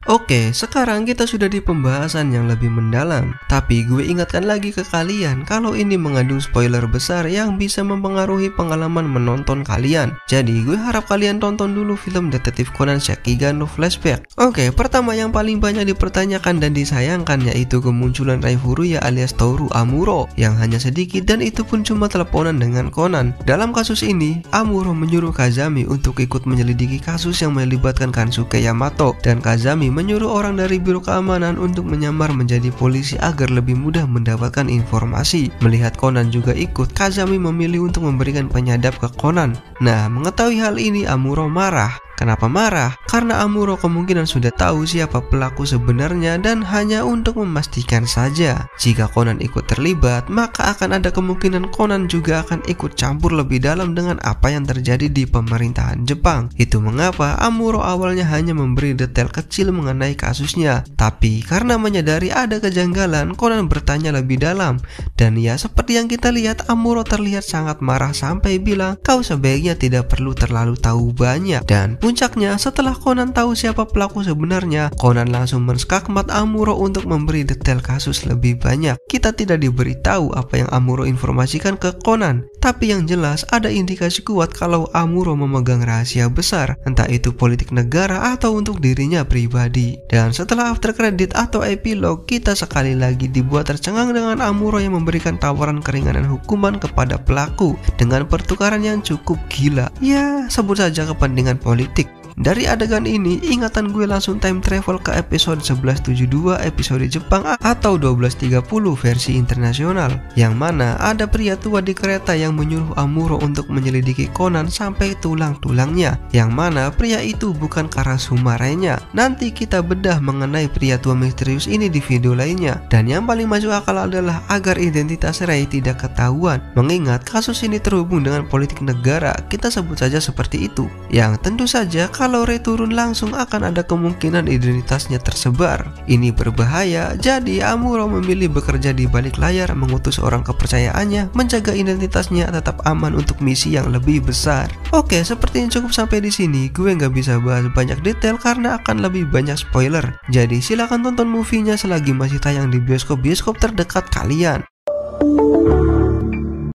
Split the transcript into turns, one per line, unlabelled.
Oke, sekarang kita sudah di pembahasan yang lebih mendalam. Tapi gue ingatkan lagi ke kalian kalau ini mengandung spoiler besar yang bisa mempengaruhi pengalaman menonton kalian. Jadi gue harap kalian tonton dulu film Detektif Conan Shakigan no Flashback. Oke, pertama yang paling banyak dipertanyakan dan disayangkan yaitu kemunculan Rai Furuya alias Toru Amuro yang hanya sedikit dan itu pun cuma teleponan dengan Conan. Dalam kasus ini, Amuro menyuruh Kazami untuk ikut menyelidiki kasus yang melibatkan Kansuke Yamato dan Kazami menyuruh orang dari biro keamanan untuk menyamar menjadi polisi agar lebih mudah mendapatkan informasi. Melihat Conan juga ikut, Kazami memilih untuk memberikan penyadap ke Conan. Nah, mengetahui hal ini Amuro marah. Kenapa marah? Karena Amuro kemungkinan sudah tahu siapa pelaku sebenarnya dan hanya untuk memastikan saja. Jika Conan ikut terlibat, maka akan ada kemungkinan Conan juga akan ikut campur lebih dalam dengan apa yang terjadi di pemerintahan Jepang. Itu mengapa Amuro awalnya hanya memberi detail kecil mengenai kasusnya. Tapi karena menyadari ada kejanggalan, Conan bertanya lebih dalam. Dan ya seperti yang kita lihat, Amuro terlihat sangat marah sampai bilang, "Kau sebaiknya tidak perlu terlalu tahu banyak." Dan puncaknya, setelah Conan tahu siapa pelaku sebenarnya, Conan langsung menskakmat Amuro untuk memberi detail kasus lebih banyak. Kita tidak diberitahu apa yang Amuro informasikan ke Conan, tapi yang jelas ada indikasi kuat kalau Amuro memegang rahasia besar, entah itu politik negara atau untuk dirinya pribadi. Dan setelah after credit atau epilog, kita sekali lagi dibuat tercengang dengan Amuro yang memberikan tawaran keringanan hukuman kepada pelaku dengan pertukaran yang cukup gila. Ya, sebut saja kepentingan politik. Dari adegan ini, ingatan gue langsung time travel ke episode 1172 episode Jepang atau 1230 versi internasional, yang mana ada pria tua di kereta yang menyuruh Amuro untuk menyelidiki Conan sampai tulang-tulangnya, yang mana pria itu bukan Karasuma Renya. Nanti kita bedah mengenai pria tua misterius ini di video lainnya. Dan yang paling masuk akal adalah agar identitas Ray tidak ketahuan, mengingat kasus ini terhubung dengan politik negara, kita sebut saja seperti itu. Yang tentu saja kalau Ray turun langsung akan ada kemungkinan identitasnya tersebar. Ini berbahaya, jadi Amuro memilih bekerja di balik layar, mengutus orang kepercayaannya, menjaga identitasnya tetap aman untuk misi yang lebih besar. Oke, sepertinya cukup sampai di sini. Gue nggak bisa bahas banyak detail karena akan lebih banyak spoiler. Jadi silakan tonton movie-nya selagi masih tayang di bioskop-bioskop terdekat kalian.